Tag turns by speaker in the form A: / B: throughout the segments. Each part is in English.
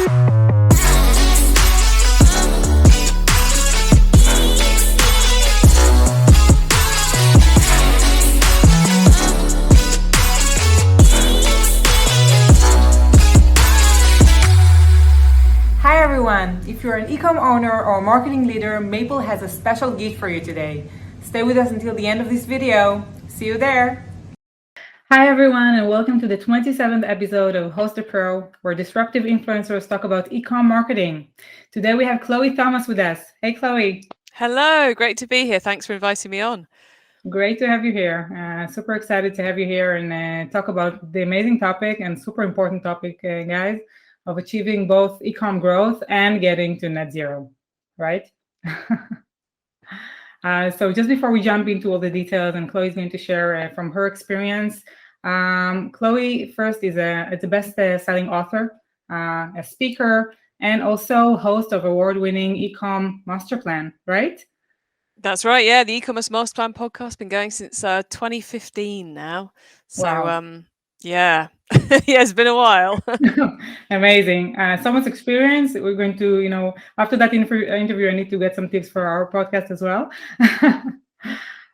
A: Hi everyone! If you're an eComm owner or marketing leader, Mayple has a special gift for you today. Stay with us until the end of this video. See you there! Hi everyone, and welcome to the 27th episode of Host the Pro, where disruptive influencers talk about eComm marketing. Today we have Chloe Thomas with us. Hey Chloe!
B: Hello, great to be here. Thanks for inviting me on.
A: Great to have you here. Super excited to have you here and talk about the amazing topic and super important topic, guys, of achieving both eComm growth and getting to net zero, right? So just before we jump into all the details, and Chloe's going to share from her experience. Chloe first is a best-selling author, a speaker, and also host of award-winning eComm Masterplan, right?
B: That's right. Yeah, the eCommerce Masterplan podcast been going since 2015 now. So
A: Wow.
B: yeah, yeah, it's been a while.
A: Amazing. So much experience. We're going to, after that interview, I need to get some tips for our podcast as well.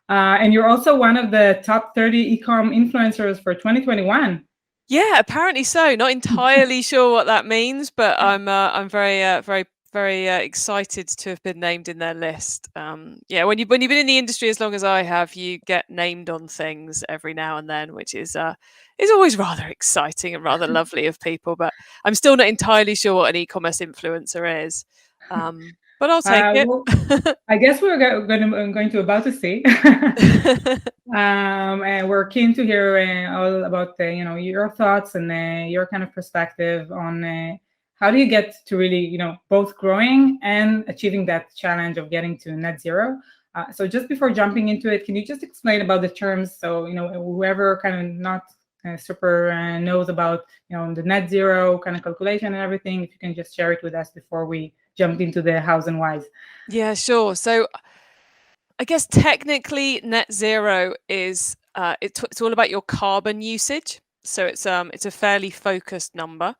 A: And you're also one of the top 30 eComm influencers for 2021.
B: Yeah, apparently so. Not entirely sure what that means, but I'm very excited to have been named in their list. Yeah, when you've been in the industry as long as I have, you get named on things every now and then, which is always rather exciting and rather lovely of people. But I'm still not entirely sure what an e-commerce influencer is. But I'll take it.
A: Well, I guess we're going to about to see. And we're keen to hear all about your thoughts and your kind of perspective on how do you get to really both growing and achieving that challenge of getting to net zero. So just before jumping into it, can you just explain about the terms so whoever kind of not super knows about the net zero kind of calculation and everything, if you can just share it with us before we jump into the hows and whys.
B: Yeah, sure. So I guess technically net zero is it's all about your carbon usage. So it's a fairly focused number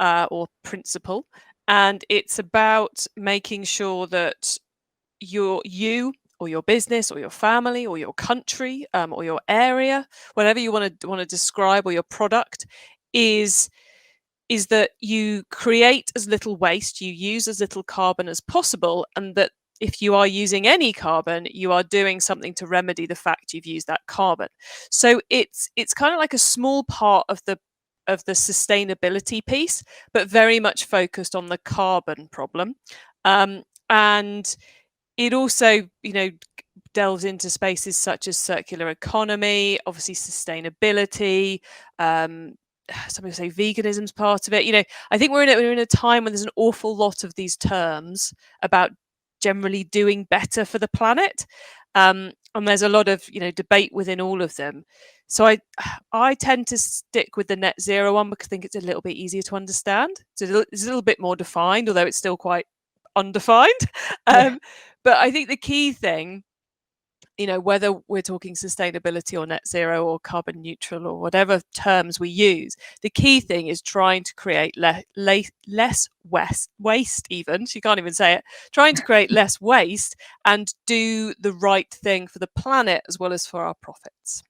B: or principle, and it's about making sure that you or your business or your family or your country or your area, whatever you want to describe, or your product is that you create as little waste, you use as little carbon as possible, and that if you are using any carbon, you are doing something to remedy the fact you've used that carbon. So it's kind of like a small part of the sustainability piece, but very much focused on the carbon problem. And it also, delves into spaces such as circular economy, obviously sustainability. Some people say veganism's part of it. I think we're in a time when there's an awful lot of these terms about generally doing better for the planet, and there's a lot of debate within all of them. So I tend to stick with the net zero one because I think it's a little bit easier to understand. It's a little bit more defined, although it's still quite undefined. But I think the key thing, whether we're talking sustainability or net zero or carbon neutral or whatever terms we use, the key thing is trying to create less waste, even. She can't even say it. Trying to create less waste and do the right thing for the planet as well as for our profits.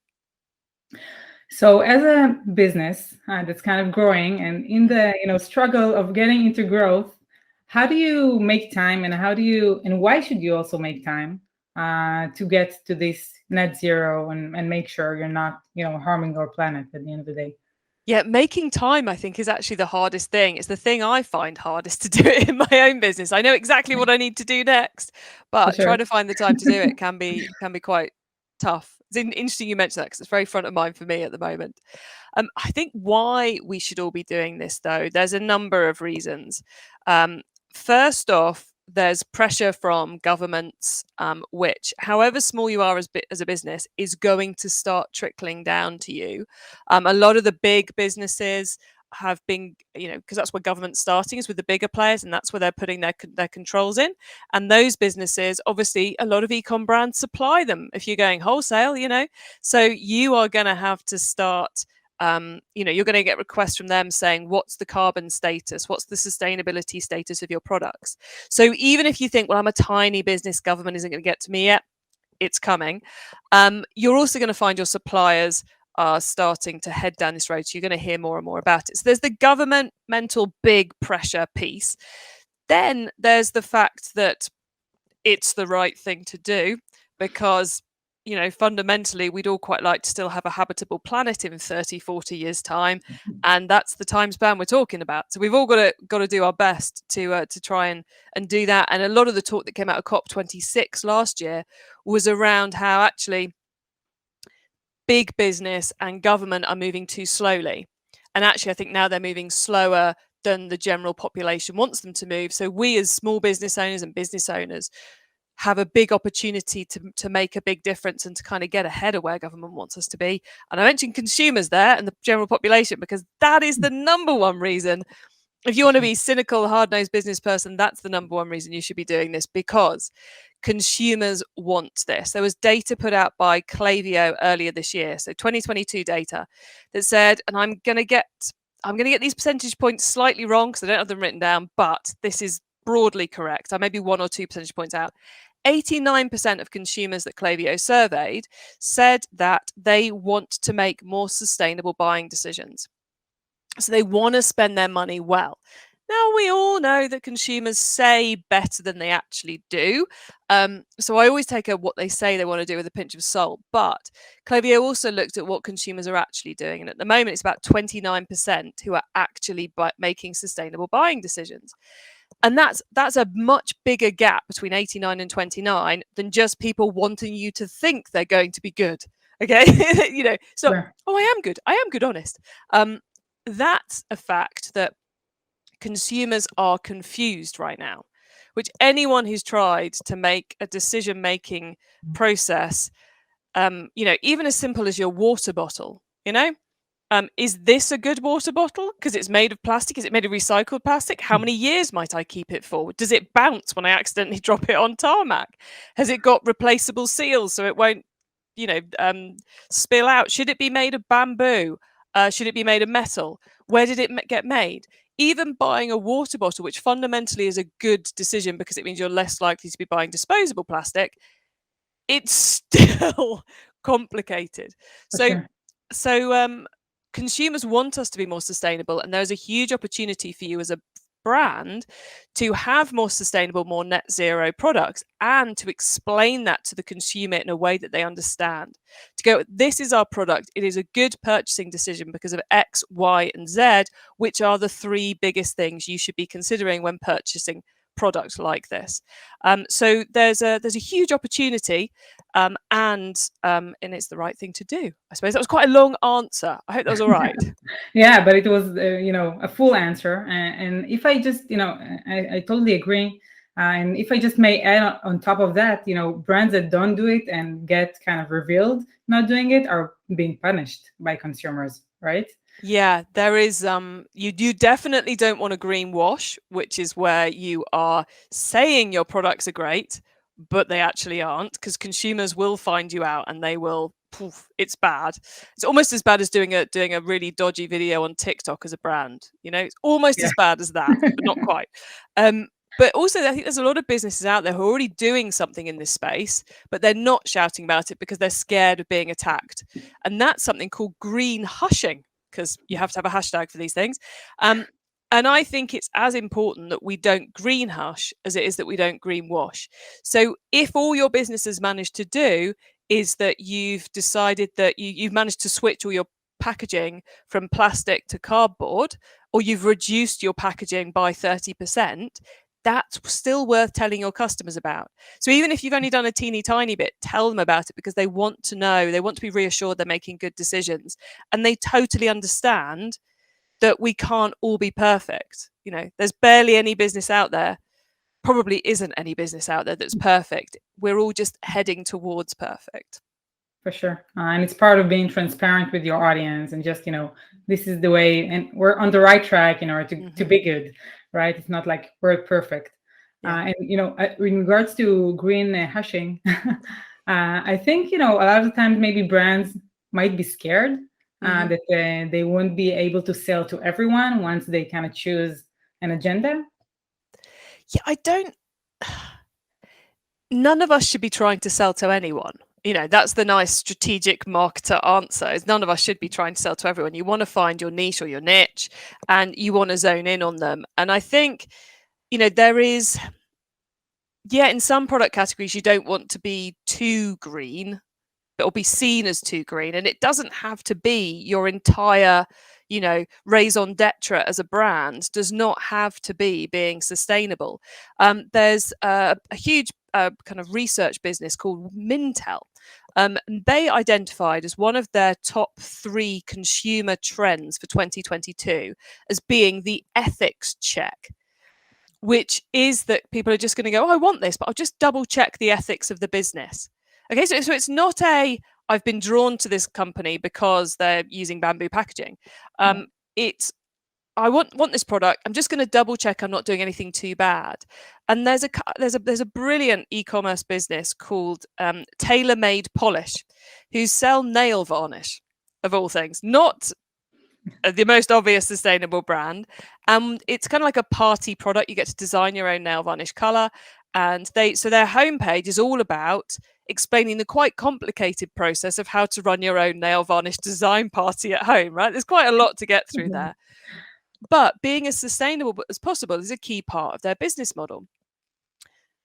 A: So as a business that's kind of growing and in the struggle of getting into growth, how do you make time, and why should you also make time to get to this net zero and make sure you're not harming our planet at the end of the day?
B: Yeah, making time, I think, is actually the hardest thing. It's the thing I find hardest to do it in my own business. I know exactly what I need to do next, but trying to find the time to do it can be quite tough. It's interesting you mentioned that because it's very front of mind for me at the moment. I think why we should all be doing this, though, there's a number of reasons. First off, there's pressure from governments, which, however small you are as a business, is going to start trickling down to you. A lot of the big businesses have been, because that's where government's starting, is with the bigger players, and that's where they're putting their controls in. And those businesses, obviously, a lot of eComm brands supply them if you're going wholesale, so you are going to have to start You're going to get requests from them saying, what's the carbon status? What's the sustainability status of your products? So even if you think, well, I'm a tiny business, government isn't going to get to me yet, it's coming. You're also going to find your suppliers are starting to head down this road. So you're going to hear more and more about it. So there's the governmental big pressure piece. Then there's the fact that it's the right thing to do because, fundamentally, we'd all quite like to still have a habitable planet in 30, 40 years' time. And that's the time span we're talking about. So we've all got to do our best to try and do that. And a lot of the talk that came out of COP26 last year was around how actually big business and government are moving too slowly. And actually, I think now they're moving slower than the general population wants them to move. So we as small business owners and business owners have a big opportunity to make a big difference and to kind of get ahead of where government wants us to be. And I mentioned consumers there and the general population because that is the number one reason. If you want to be cynical, hard-nosed business person, that's the number one reason you should be doing this, because consumers want this. There was data put out by Klaviyo earlier this year, so 2022 data, that said, and I'm going to get these percentage points slightly wrong because I don't have them written down, but this is broadly correct. I may be 1 or 2 percentage points out. 89% of consumers that Klaviyo surveyed said that they want to make more sustainable buying decisions. So they want to spend their money well. Now, we all know that consumers say better than they actually do. So I always take what they say they want to do with a pinch of salt. But Klaviyo also looked at what consumers are actually doing. And at the moment, it's about 29% who are actually making sustainable buying decisions. And that's a much bigger gap between 89 and 29 than just people wanting you to think they're going to be good. Okay? So,
A: Sure.
B: I am good, honest. That's a fact that consumers are confused right now, which anyone who's tried to make a decision-making process, even as simple as your water bottle, is this a good water bottle because it's made of plastic? Is it made of recycled plastic? How many years might I keep it for? Does it bounce when I accidentally drop it on tarmac? Has it got replaceable seals so it won't, spill out? Should it be made of bamboo? Should it be made of metal? Where did it get made? Even buying a water bottle, which fundamentally is a good decision because it means you're less likely to be buying disposable plastic, it's still complicated.
A: For
B: So consumers want us to be more sustainable, and there's a huge opportunity for you as a brand to have more sustainable, more net zero products, and to explain that to the consumer in a way that they understand. To go, this is our product. It is a good purchasing decision because of X, Y, and Z, which are the 3 biggest things you should be considering when purchasing products like this. So there's a huge opportunity, and it's the right thing to do. I suppose that was quite a long answer. I hope that was all right.
A: Yeah, but it was, a full answer. And if I just, I totally agree. And if I just may add on top of that, brands that don't do it and get kind of revealed not doing it are being punished by consumers, right?
B: Yeah, there is. You definitely don't want to greenwash, which is where you are saying your products are great, but they actually aren't, because consumers will find you out and they will. Poof, it's bad. It's almost as bad as doing a really dodgy video on TikTok as a brand. It's almost as bad as that, but not quite. But also, I think there's a lot of businesses out there who are already doing something in this space, but they're not shouting about it because they're scared of being attacked. And that's something called greenhushing, because you have to have a hashtag for these things. And I think it's as important that we don't green hush as it is that we don't greenwash. So if all your business has managed to do is that you've decided that you've managed to switch all your packaging from plastic to cardboard, or you've reduced your packaging by 30%, that's still worth telling your customers about. So even if you've only done a teeny tiny bit, tell them about it, because they want to know, they want to be reassured they're making good decisions. And they totally understand that we can't all be perfect. There's barely any business out there, probably isn't any business out there that's perfect. We're all just heading towards perfect.
A: For sure. And it's part of being transparent with your audience and just, this is the way, and we're on the right track in order to be good, right? It's not like we're perfect. Yeah. And, in regards to green hushing, I think, a lot of the times maybe brands might be scared that they won't be able to sell to everyone once they kind of choose an agenda?
B: Yeah, I don't. None of us should be trying to sell to anyone. That's the nice strategic marketer answer, is none of us should be trying to sell to everyone. You want to find your niche or your niche, and you want to zone in on them. And I think, there is, in some product categories, you don't want to be too green, or be seen as too green. And it doesn't have to be your entire, raison d'etre as a brand does not have to be being sustainable. There's a huge kind of research business called Mintel. They identified as one of their top 3 consumer trends for 2022 as being the ethics check, which is that people are just going to go, oh, I want this, but I'll just double check the ethics of the business. Okay, so it's not I've been drawn to this company because they're using bamboo packaging. It's I want this product. I'm just going to double check I'm not doing anything too bad. And there's a brilliant e-commerce business called Tailor Made Polish, who sell nail varnish, of all things, not the most obvious sustainable brand. It's kind of like a party product. You get to design your own nail varnish color, and their homepage is all about explaining the quite complicated process of how to run your own nail varnish design party at home. Right, there's quite a lot to get through there, but being as sustainable as possible is a key part of their business model.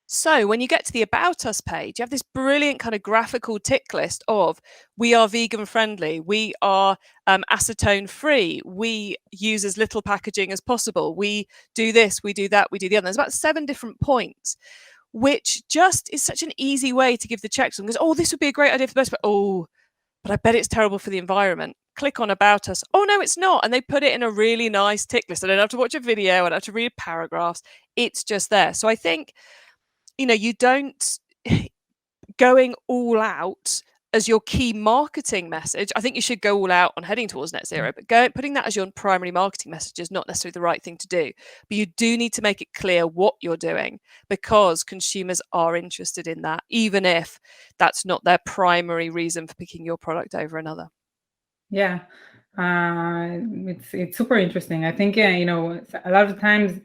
B: So when you get to the About Us page, you have this brilliant kind of graphical tick list of, we are vegan friendly, we are acetone free, we use as little packaging as possible, we do this, we do that, we do the other. There's about 7 different points, which just is such an easy way to give the check to them. Because, oh, this would be a great idea for the best, but I bet it's terrible for the environment. Click on About Us. Oh, no, it's not. And they put it in a really nice tick list. I don't have to watch a video. I don't have to read paragraphs. It's just there. So I think, you don't going all out as your key marketing message. I think you should go all out on heading towards net zero, but putting that as your primary marketing message is not necessarily the right thing to do. But you do need to make it clear what you're doing, because consumers are interested in that, even if that's not their primary reason for picking your product over another.
A: Yeah, it's super interesting. I think a lot of times,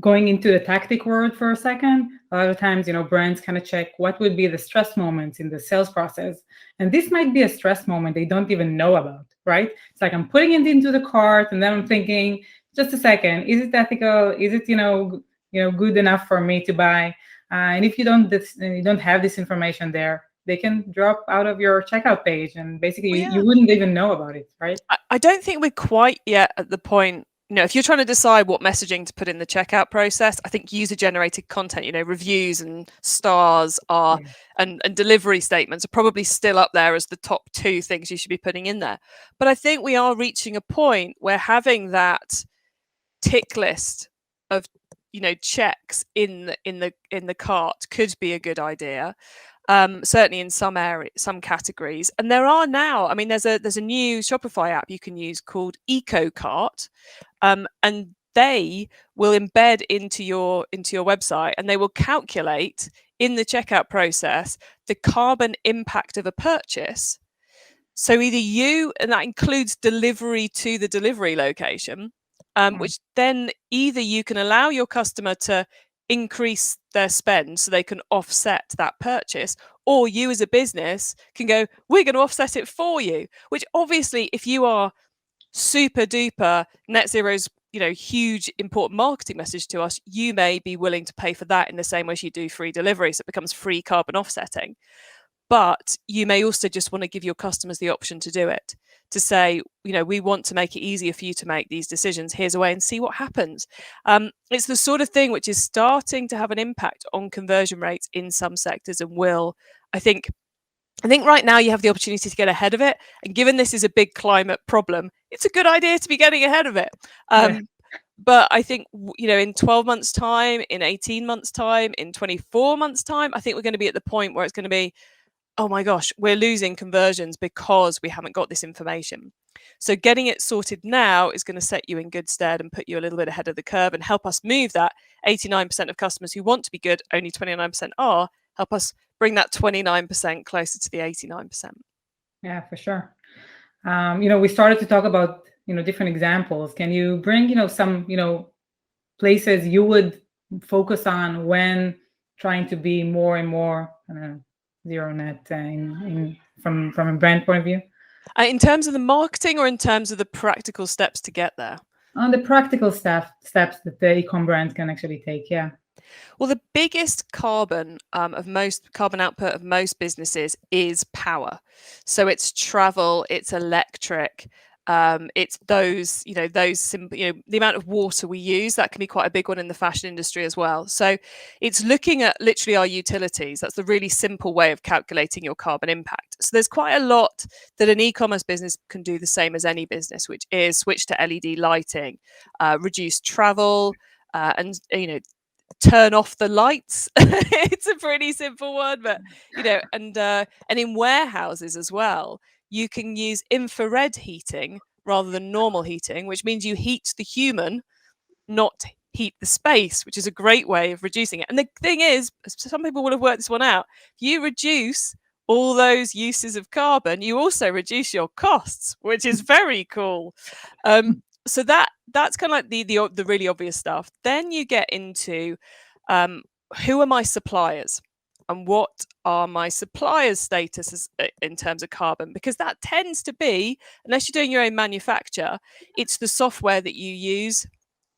A: going into the tactic world for a second, a lot of times, brands kind of check what would be the stress moments in the sales process. And this might be a stress moment they don't even know about, right? It's like I'm putting it into the cart and then I'm thinking, just a second, is it ethical? Is it, good enough for me to buy? And if you don't have this information there, they can drop out of your checkout page, and basically you wouldn't even know about it, right?
B: I don't think we're quite yet at the point. If you're trying to decide what messaging to put in the checkout process, I think user-generated content, reviews and stars and delivery statements are probably still up there as the top 2 things you should be putting in there. But I think we are reaching a point where having that tick list of checks in the cart could be a good idea. Certainly in some areas, some categories. And there are now, there's a new Shopify app you can use called Ecocart, and they will embed into your website, and they will calculate in the checkout process the carbon impact of a purchase. So either and that includes delivery to the delivery location, which then either you can allow your customer to increase their spend so they can offset that purchase, or you as a business can go, we're going to offset it for you, which obviously, if you are super duper net zero's huge important marketing message to us, you may be willing to pay for that in the same way as you do free delivery, so it becomes free carbon offsetting. But you may also just want to give your customers the option to do it, to say, we want to make it easier for you to make these decisions. Here's a way, and see what happens. It's the sort of thing which is starting to have an impact on conversion rates in some sectors, and will, I think right now you have the opportunity to get ahead of it. And given this is a big climate problem, it's a good idea to be getting ahead of it. But I think, in 12 months' time, in 18 months' time, in 24 months' time, I think we're going to be at the point where it's going to be, oh my gosh, we're losing conversions because we haven't got this information. So getting it sorted now is going to set you in good stead and put you a little bit ahead of the curve, and help us move that 89% of customers who want to be good, only 29% are, help us bring that 29% closer to the 89%.
A: Yeah, for sure. We started to talk about, different examples. Can you bring, some, places you would focus on when trying to be more and more zero net from a brand point of view?
B: In terms of the marketing or in terms of the practical steps to get there?
A: On the practical steps that the e-com brand can actually take, yeah.
B: Well, the biggest carbon output of most businesses is power. So it's travel, it's electric, it's those the amount of water we use. That can be quite a big one in the fashion industry as well. So it's looking at literally our utilities. That's the really simple way of calculating your carbon impact. So there's quite a lot that an e-commerce business can do the same as any business, which is switch to LED lighting, reduce travel, and turn off the lights. It's a pretty simple one, but and in warehouses as well, you can use infrared heating rather than normal heating, which means you heat the human, not heat the space, which is a great way of reducing it. And the thing is, some people will have worked this one out. If you reduce all those uses of carbon, you also reduce your costs, which is very cool. So that's kind of like the really obvious stuff. Then you get into who are my suppliers and what are my suppliers' statuses in terms of carbon, because that tends to be, unless you're doing your own manufacture, it's the software that you use.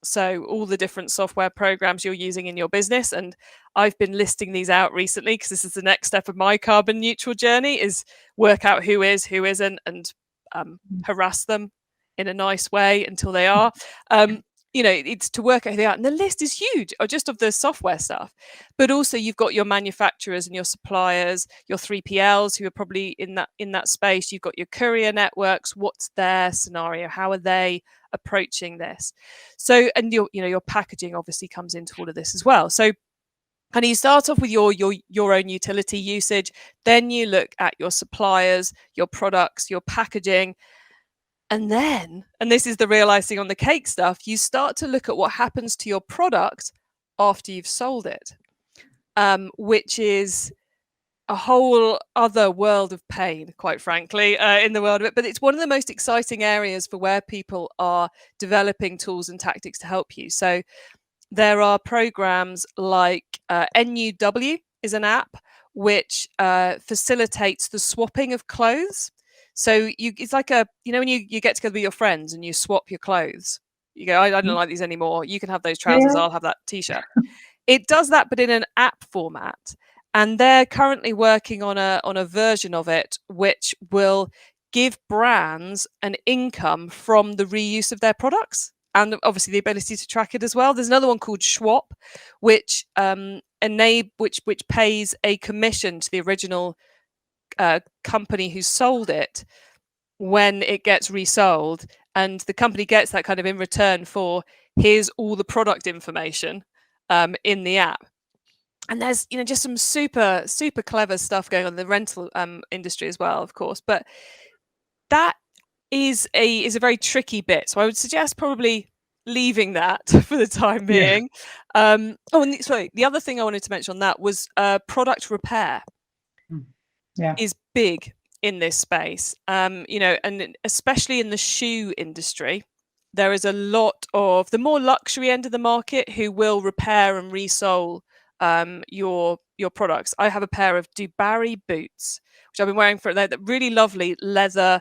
B: So all the different software programs you're using in your business, and I've been listing these out recently because this is the next step of my carbon neutral journey, is work out who is, who isn't, and harass them in a nice way until they are. It's to work out who they are. And the list is huge, or just of the software stuff. But also you've got your manufacturers and your suppliers, your 3PLs who are probably in that space. You've got your courier networks. What's their scenario? How are they approaching this? So, and your packaging obviously comes into all of this as well. So and you start off with your own utility usage, then you look at your suppliers, your products, your packaging. And then, and this is the real icing on the cake stuff, you start to look at what happens to your product after you've sold it, which is a whole other world of pain, quite frankly, in the world of it. But it's one of the most exciting areas for where people are developing tools and tactics to help you. So there are programs like NUW is an app which facilitates the swapping of clothes. So it's like when you get together with your friends and you swap your clothes. You go, I don't like these anymore. You can have those trousers. I'll have that t-shirt. It does that, but in an app format. And they're currently working on a version of it which will give brands an income from the reuse of their products, and obviously the ability to track it as well. There's another one called Swap, which which pays a commission to the original company who sold it when it gets resold, and the company gets that kind of in return for here's all the product information in the app. And there's just some super clever stuff going on in the rental industry as well, of course, but that is a very tricky bit, so I would suggest probably leaving that for the time being. And sorry, the other thing I wanted to mention on that was product repair is big in this space, and especially in the shoe industry. There is a lot of the more luxury end of the market who will repair and resole your products. I have a pair of Dubarry boots, which I've been wearing for they're really lovely leather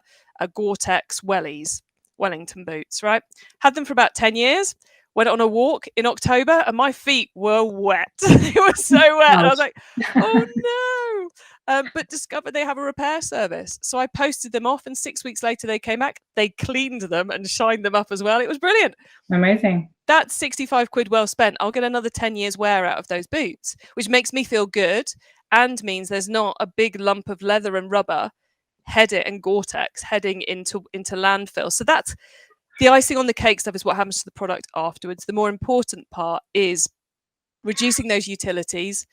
B: Gore-Tex Wellington boots, right? Had them for about 10 years. Went on a walk in October and my feet were wet. They were so wet. And I was like, oh no. But discovered they have a repair service. So I posted them off and 6 weeks later they came back. They cleaned them and shined them up as well. It was brilliant.
A: Amazing.
B: That's 65 quid well spent. I'll get another 10 years wear out of those boots, which makes me feel good and means there's not a big lump of leather and rubber and Gore-Tex heading into landfill. So that's the icing on the cake stuff, is what happens to the product afterwards. The more important part is reducing those utilities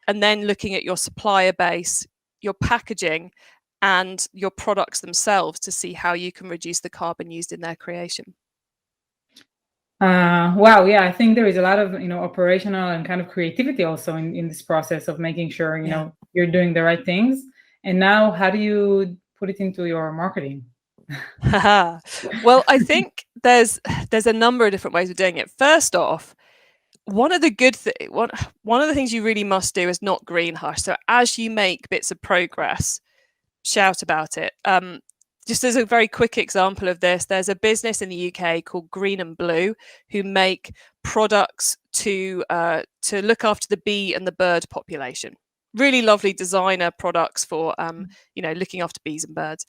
B: and then looking at your supplier base, your packaging, and your products themselves to see how you can reduce the carbon used in their creation.
A: Wow, yeah, I think there is a lot of operational and kind of creativity also in this process of making sure you're doing the right things. And now, how do you put it into your marketing?
B: Well, I think there's a number of different ways of doing it. First off, one of the things you really must do is not green hush. So as you make bits of progress, shout about it. Just as a very quick example of this, there's a business in the UK called Green and Blue who make products to look after the bee and the bird population. Really lovely designer products for looking after bees and birds.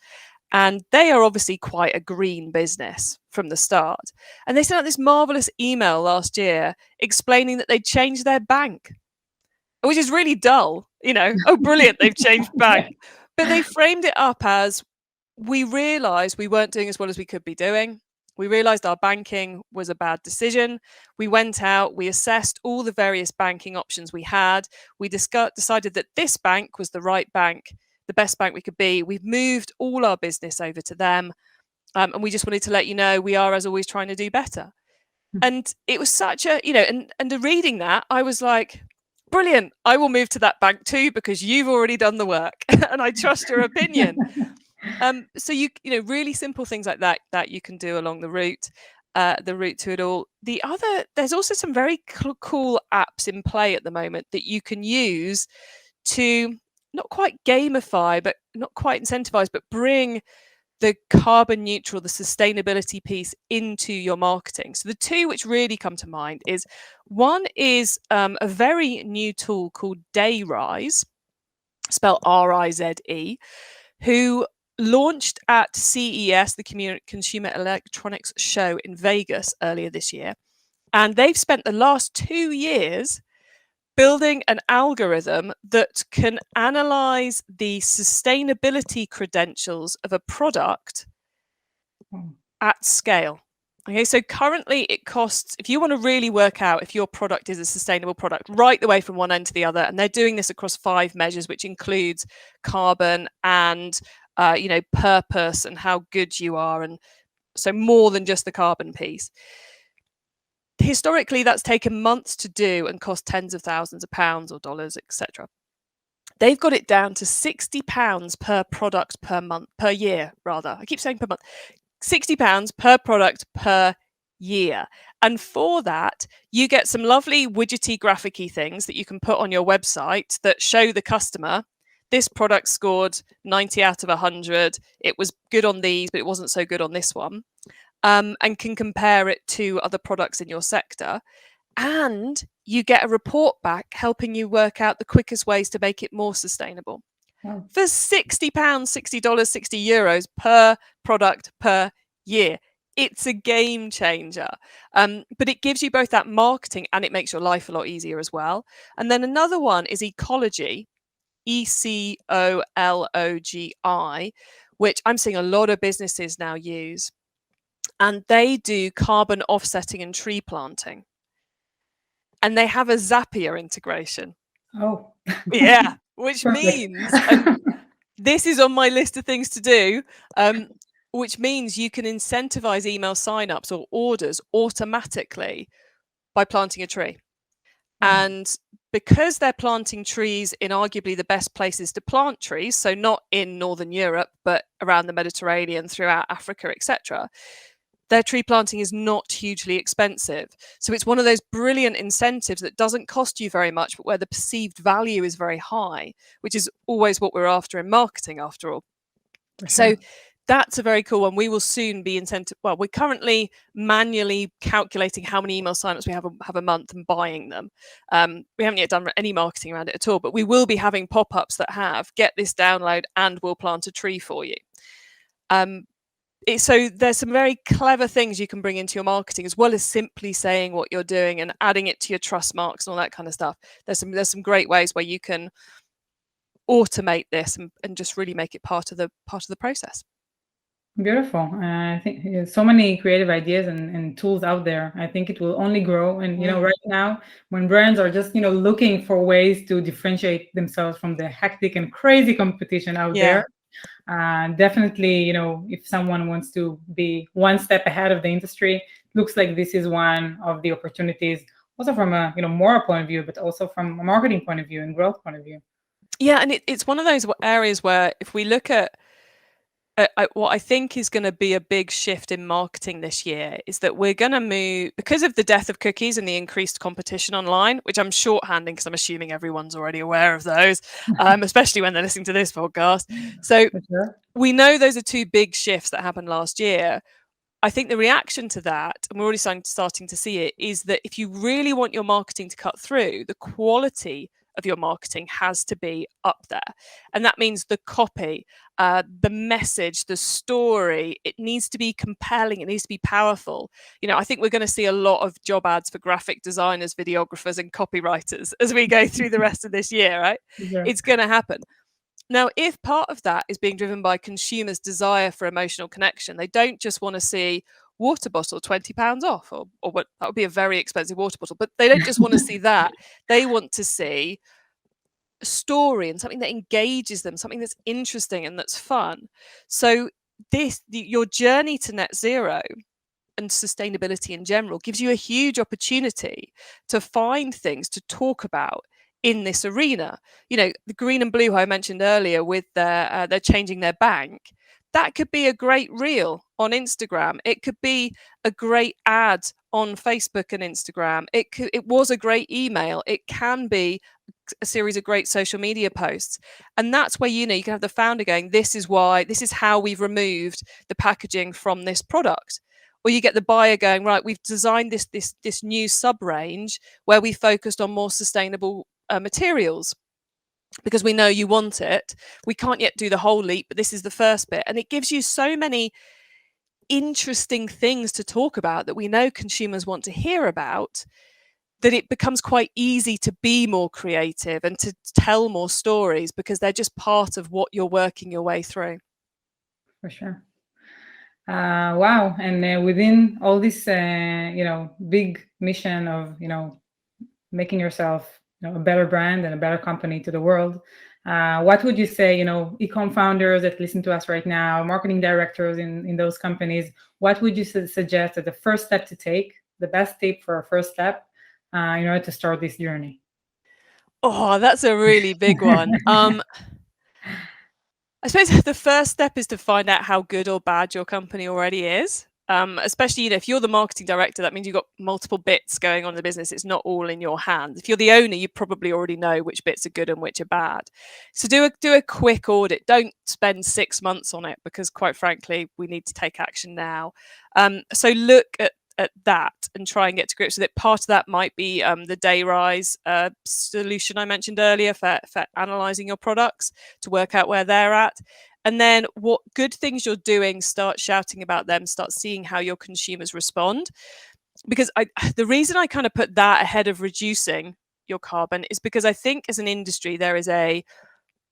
B: And they are obviously quite a green business from the start. And they sent out this marvelous email last year explaining that they'd changed their bank, which is really dull. Oh, brilliant, they've changed bank. But they framed it up as, we realised we weren't doing as well as we could be doing. We realised our banking was a bad decision. We went out, we assessed all the various banking options we had. We decided that this bank was the right bank, the best bank we could be. We've moved all our business over to them. And we just wanted to let you know we are, as always, trying to do better. And it was such a, and reading that, I was like, brilliant, I will move to that bank too, because you've already done the work and I trust your opinion. So really simple things like that you can do along the route to it all. There's also some very cool apps in play at the moment that you can use to not quite gamify, but not quite incentivize, but bring the carbon neutral, the sustainability piece into your marketing. So the two which really come to mind is, one is a very new tool called Dayrise, spelled R-I-Z-E, who launched at CES, the Consumer Electronics Show in Vegas earlier this year. And they've spent the last 2 years building an algorithm that can analyze the sustainability credentials of a product at scale. Okay, so currently it costs, if you want to really work out if your product is a sustainable product, right the way from one end to the other, and they're doing this across 5 measures, which includes carbon and purpose and how good you are, and so more than just the carbon piece. Historically, that's taken months to do and cost tens of thousands of pounds or dollars, etc. They've got it down to £60 per product per year, rather. I keep saying per month. £60 per product per year. And for that, you get some lovely widgety, graphic-y things that you can put on your website that show the customer, this product scored 90 out of 100. It was good on these, but it wasn't so good on this one. And can compare it to other products in your sector. And you get a report back helping you work out the quickest ways to make it more sustainable.
A: Wow.
B: For £60, $60, €60 per product per year. It's a game changer. But it gives you both that marketing and it makes your life a lot easier as well. And then another one is Ecology, ECOLOGI, which I'm seeing a lot of businesses now use. And they do carbon offsetting and tree planting. And they have a Zapier integration.
A: Oh.
B: Yeah, which means, and this is on my list of things to do, which means you can incentivize email signups or orders automatically by planting a tree. And because they're planting trees in arguably the best places to plant trees, so not in Northern Europe, but around the Mediterranean, throughout Africa, etc., their tree planting is not hugely expensive. So it's one of those brilliant incentives that doesn't cost you very much, but where the perceived value is very high, which is always what we're after in marketing, after all. So that's a very cool one. We will soon be well, we're currently manually calculating how many email signups we have a month and buying them. We haven't yet done any marketing around it at all, but we will be having pop-ups that have, get this download and we'll plant a tree for you. So there's some very clever things you can bring into your marketing, as well as simply saying what you're doing and adding it to your trust marks and all that kind of stuff. There's some great ways where you can automate this and just really make it part of the process.
A: Beautiful. I think there's so many creative ideas and tools out there. I think it will only grow. And right now, when brands are just looking for ways to differentiate themselves from the hectic and crazy competition out there. Definitely, if someone wants to be one step ahead of the industry, looks like this is one of the opportunities, also from a moral point of view, but also from a marketing point of view and growth point of view.
B: Yeah, and it's one of those areas where if we look at what I think is going to be a big shift in marketing this year is that we're going to move, because of the death of cookies and the increased competition online, which I'm shorthanding because I'm assuming everyone's already aware of those, especially when they're listening to this podcast. So we know those are two big shifts that happened last year. I think the reaction to that, and we're already starting to see it, is that if you really want your marketing to cut through, the quality of your marketing has to be up there. And that means the copy, the message, the story, it needs to be compelling, it needs to be powerful. I think we're going to see a lot of job ads for graphic designers, videographers, and copywriters as we go through the rest of this year, right?
A: Yeah.
B: It's going to happen. Now, if part of that is being driven by consumers' desire for emotional connection, they don't just want to see water bottle £20 off, or what, that would be a very expensive water bottle, but they don't just want to see that. They want to see a story and something that engages them, something that's interesting and that's fun. So your journey to net zero and sustainability in general gives you a huge opportunity to find things to talk about in this arena. The green and blue I mentioned earlier with they're changing their bank. That could be a great reel on Instagram. It could be a great ad on Facebook and Instagram. It was a great email. It can be a series of great social media posts. And that's where, you can have the founder going, this is how we've removed the packaging from this product. Or you get the buyer going, right, we've designed this new sub-range where we focused on more sustainable materials because we know you want it. We can't yet do the whole leap, but this is the first bit. And it gives you so many interesting things to talk about that we know consumers want to hear about, that it becomes quite easy to be more creative and to tell more stories because they're just part of what you're working your way through.
A: For sure. Wow. And within all this, big mission of, making yourself, a better brand and a better company to the world, what would you say, eComm founders that listen to us right now, marketing directors in those companies, what would you suggest as the first step to take, the best tip for a first step in order to start this journey?
B: Oh, that's a really big one. I suppose the first step is to find out how good or bad your company already is. Especially, if you're the marketing director, that means you've got multiple bits going on in the business. It's not all in your hands. If you're the owner, you probably already know which bits are good and which are bad. So do a quick audit. Don't spend 6 months on it because, quite frankly, we need to take action now. So look at that and try and get to grips with it. Part of that might be the day rise solution I mentioned earlier for analysing your products to work out where they're at. And then what good things you're doing, start shouting about them, start seeing how your consumers respond. Because the reason I kind of put that ahead of reducing your carbon is because I think as an industry, there is a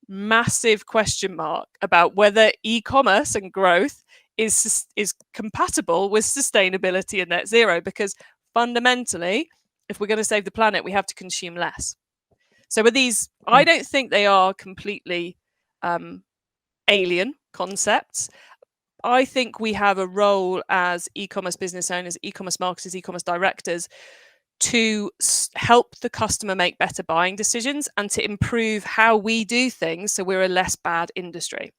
B: massive question mark about whether e-commerce and growth is compatible with sustainability and net zero, because fundamentally, if we're going to save the planet, we have to consume less. So with these, I don't think they are completely alien concepts. I think we have a role as e-commerce business owners, e-commerce marketers, e-commerce directors to help the customer make better buying decisions and to improve how we do things so we're a less bad industry.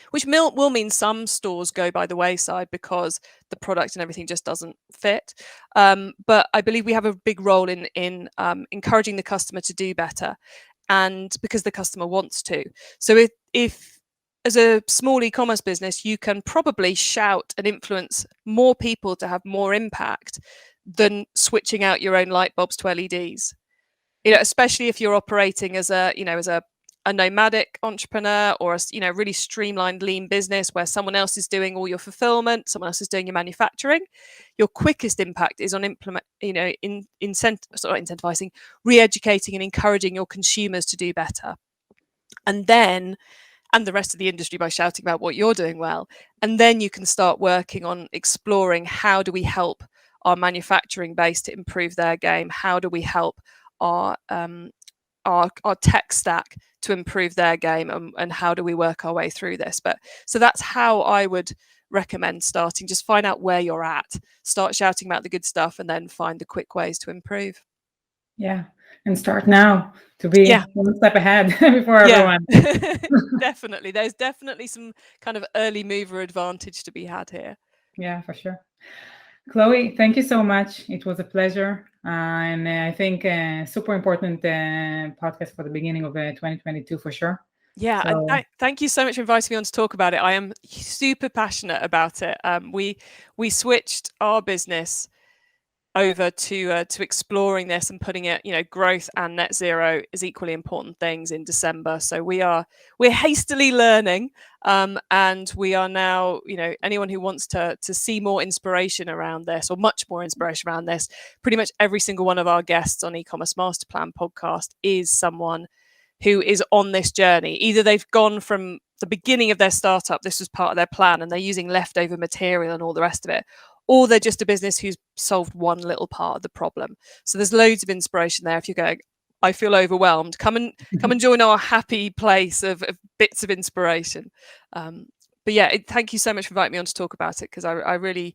B: Which will mean some stores go by the wayside because the product and everything just doesn't fit. But I believe we have a big role in encouraging the customer to do better, and because the customer wants to. So if as a small e-commerce business, you can probably shout and influence more people to have more impact than switching out your own light bulbs to LEDs. Especially if you're operating as a nomadic entrepreneur or a really streamlined lean business where someone else is doing all your fulfillment, someone else is doing your manufacturing. Your quickest impact is on incentivizing, re-educating and encouraging your consumers to do better. And the rest of the industry by shouting about what you're doing well. And then you can start working on exploring, how do we help our manufacturing base to improve their game? How do we help our tech stack to improve their game, and how do we work our way through this? So that's how I would recommend starting. Just find out where you're at, start shouting about the good stuff, and then find the quick ways to improve.
A: Yeah, and start now to be
B: Yeah.
A: one step ahead before everyone.
B: Definitely. There's definitely some kind of early mover advantage to be had here.
A: Yeah, for sure. Chloe, thank you so much. It was a pleasure. And I think super important podcast for the beginning of 2022 for sure.
B: Yeah, and
A: So
B: thank you so much for inviting me on to talk about it. I am super passionate about it. We switched our business over to exploring this and putting it, growth and net zero is equally important things in December. So we're hastily learning, and we are now, anyone who wants to see more inspiration around this, or much more inspiration around this, pretty much every single one of our guests on eCommerce Masterplan podcast is someone who is on this journey. Either they've gone from the beginning of their startup, this was part of their plan, and they're using leftover material and all the rest of it, or they're just a business who's solved one little part of the problem. So there's loads of inspiration there. If you're going, I feel overwhelmed, come and join our happy place of bits of inspiration. But yeah, thank you so much for inviting me on to talk about it, because I really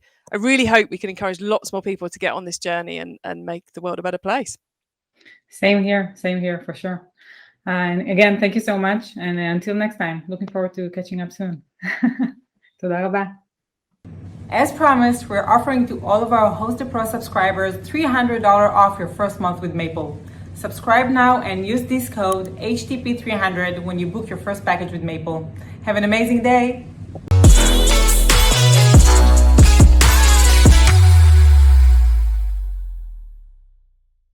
B: hope we can encourage lots more people to get on this journey and make the world a better place.
A: same here for sure. And again, thank you so much. And until next time, looking forward to catching up soon. תודה רבה. As promised, we're offering to all of our Hosted Pro subscribers $300 off your first month with Mayple. Subscribe now and use this code HTP300 when you book your first package with Mayple. Have an amazing day.